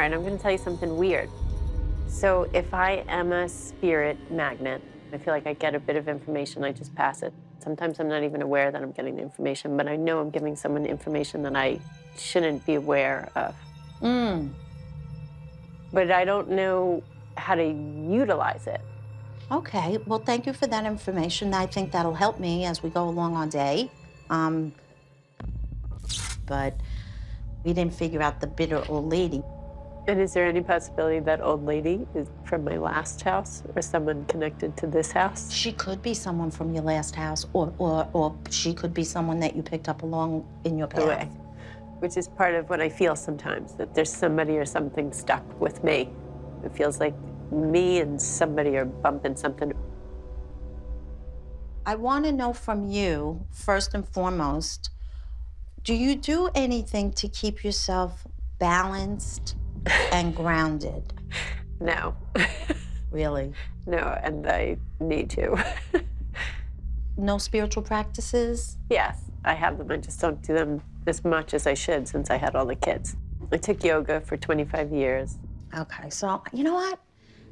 right, I'm going to tell you something weird. So if I am a spirit magnet, I feel like I get a bit of information, I just pass it. Sometimes I'm not even aware that I'm getting the information, but I know I'm giving someone information that I shouldn't be aware of. Mm. But I don't know how to utilize it. Okay, well, thank you for that information. I think that'll help me as we go along our day. Um, but we didn't figure out the bitter old lady. And is there any possibility that old lady is from my last house or someone connected to this house? She could be someone from your last house, or she could be someone that you picked up along in your The way, path. which is part of what I feel sometimes, that there's somebody or something stuck with me. It feels like me and somebody are bumping something. I want to know from you, first and foremost, do you do anything to keep yourself balanced and grounded? No, Really? no, and I need to. No spiritual practices? Yes, I have them. I just don't do them as much as I should since I had all the kids. I took yoga for 25 years. Okay, so you know what?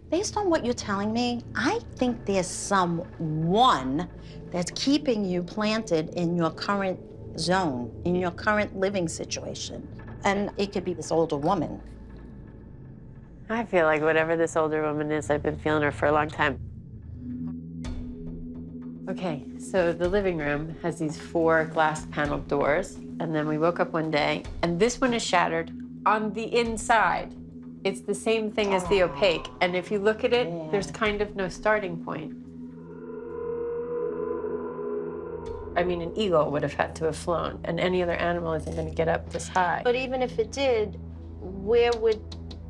Based on what you're telling me, I think there's someone that's keeping you planted in your current zone, in your current living situation. And it could be this older woman. I feel like whatever this older woman is, I've been feeling her for a long time. Okay, so the living room has these 4 glass paneled doors, and then we woke up one day, and this one is shattered on the inside. It's the same thing as the opaque, and if you look at it, there's kind of no starting point. I mean, an eagle would have had to have flown, and any other animal isn't going to get up this high. But even if it did, where would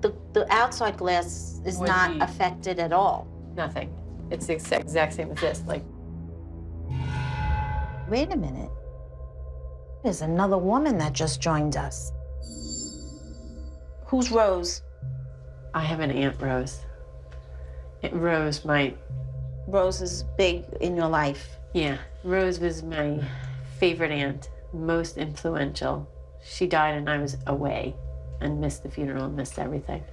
the outside glass is Would not be- affected at all? Nothing. It's the exact same as this. Like, Wait a minute. There's another woman that just joined us. Who's Rose? I have an Aunt Rose. Aunt Rose, Rose is big in your life. yeah, Rose was my favorite aunt, most influential. She died and I was away and missed the funeral and missed everything.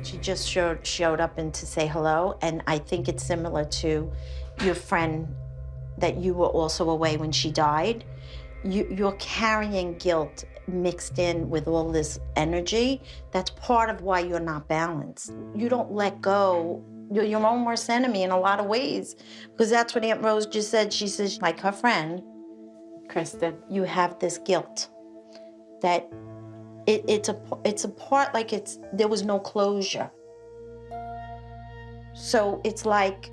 She just showed up and to say hello, and I think it's similar to your friend that you were also away when she died. You're carrying guilt mixed in with all this energy. That's part of why you're not balanced. You don't let go. You're your own worst enemy in a lot of ways, because that's what Aunt Rose just said. She says, like her friend, Kristen. you have this guilt that it's a part, like there was no closure. So it's like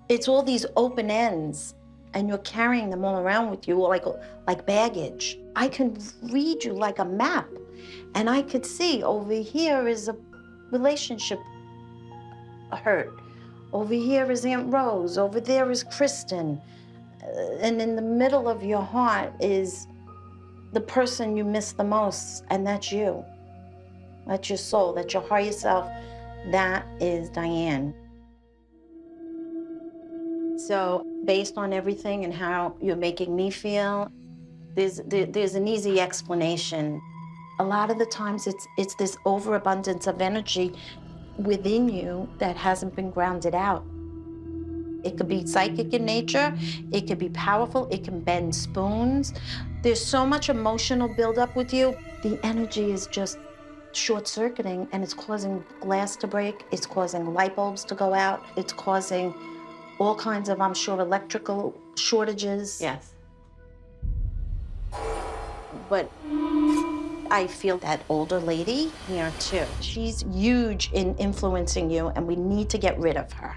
it's all these open ends, and you're carrying them all around with you like baggage. I can read you like a map, and I could see over here is a relationship hurt. Over here is Aunt Rose. Over there is Kristen. And in the middle of your heart is the person you miss the most, and that's you. That's your soul. That's your higher self. That is Diane. So based on everything and how you're making me feel, there's an easy explanation. A lot of the times it's this overabundance of energy within you that hasn't been grounded out. It could be psychic in nature, it could be powerful, it can bend spoons. There's so much emotional buildup with you. The energy is just short-circuiting, and it's causing glass to break, it's causing light bulbs to go out, it's causing all kinds of, I'm sure, electrical shortages. Yes. But I feel that older lady here too. She's huge in influencing you, and we need to get rid of her.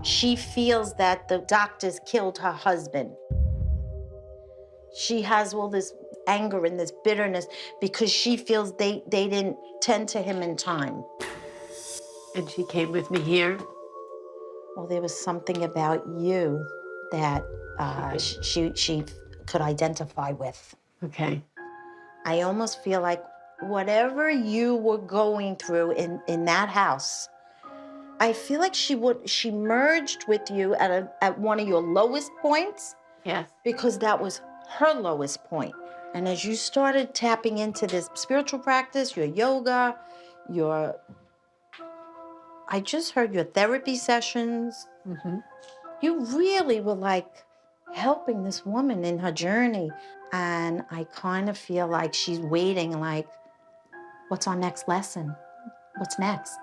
She feels that the doctors killed her husband. She has all this anger and this bitterness because she feels they didn't tend to him in time. And she came with me here. Well, there was something about you that she could identify with. Okay. I almost feel like whatever you were going through in that house, I feel like she merged with you at one of your lowest points. Yes. Because that was her lowest point. And as you started tapping into this spiritual practice, your yoga, I just heard your therapy sessions, you really were like helping this woman in her journey. And I kind of feel like she's waiting, like, what's our next lesson? What's next?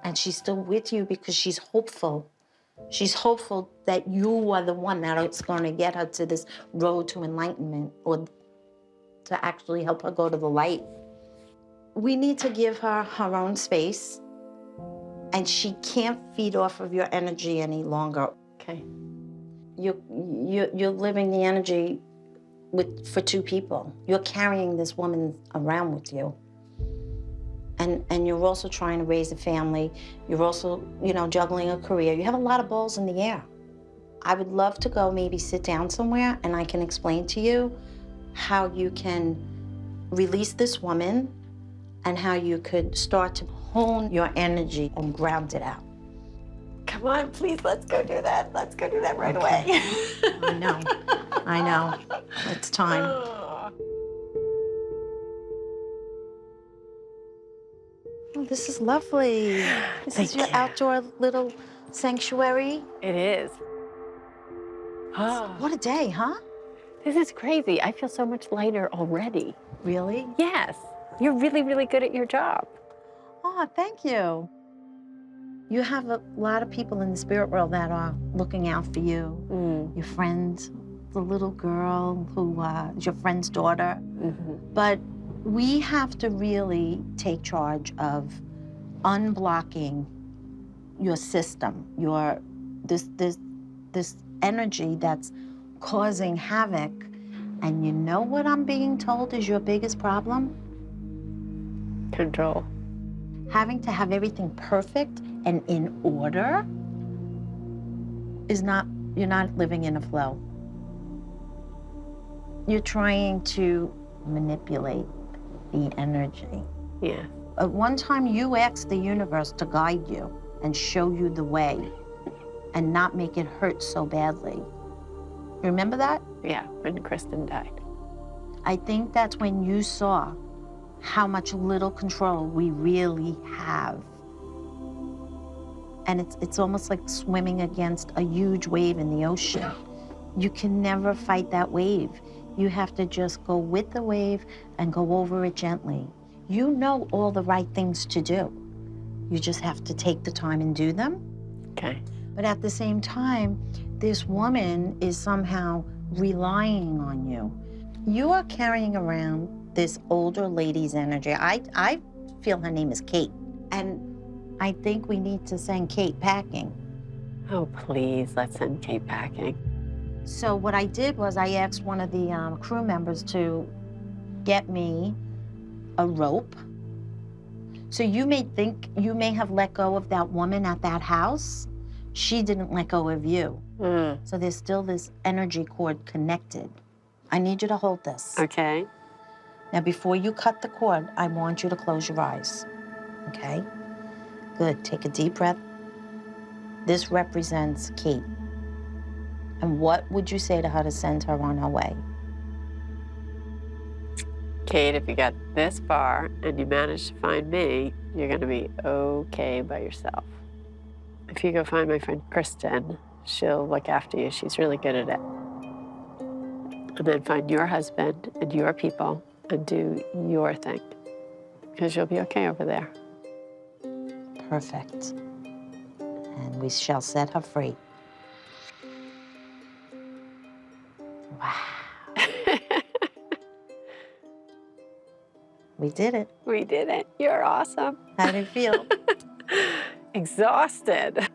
And she's still with you because she's hopeful. She's hopeful that you are the one that's going to get her to this road to enlightenment, or to actually help her go to the light. We need to give her her own space, and she can't feed off of your energy any longer. Okay. You're living the energy for two people. You're carrying this woman around with you. And you're also trying to raise a family. You're also, juggling a career. You have a lot of balls in the air. I would love to go maybe sit down somewhere and I can explain to you how you can release this woman and how you could start to hone your energy and ground it out. Come on, please, let's go do that. Let's go do that right away. I know. It's time. Oh, this is lovely. This is your outdoor little sanctuary. It is. What a day, huh? This is crazy. I feel so much lighter already. Really? Yes. You're really, really good at your job. Oh, thank you. You have a lot of people in the spirit world that are looking out for you. Your friends, the little girl who is your friend's daughter. But we have to really take charge of unblocking your system, this energy that's causing havoc. And you know what I'm being told is your biggest problem? Control. Having to have everything perfect and in order you're not living in a flow. You're trying to manipulate the energy. Yeah. At one time, you asked the universe to guide you and show you the way and not make it hurt so badly. Remember that? Yeah, when Kristen died. I think that's when you saw how much little control we really have. And it's almost like swimming against a huge wave in the ocean. You can never fight that wave. You have to just go with the wave and go over it gently. You know all the right things to do. You just have to take the time and do them. Okay. But at the same time, this woman is somehow relying on you. You are carrying around this older lady's energy. I feel her name is Kate. And I think we need to send Kate packing. Oh, please, let's send Kate packing. So what I did was I asked one of the crew members to get me a rope. So you may think you may have let go of that woman at that house. She didn't let go of you. So there's still this energy cord connected. I need you to hold this. Okay. Now, before you cut the cord, I want you to close your eyes, okay? Good, take a deep breath. This represents Kate. And what would you say to her to send her on her way? Kate, if you got this far and you managed to find me, you're gonna be okay by yourself. If you go find my friend Kristen, she'll look after you. She's really good at it. And then find your husband and your people and do your thing, because you'll be okay over there. Perfect. And we shall set her free. Wow. We did it. We did it. You're awesome. How do you feel? Exhausted.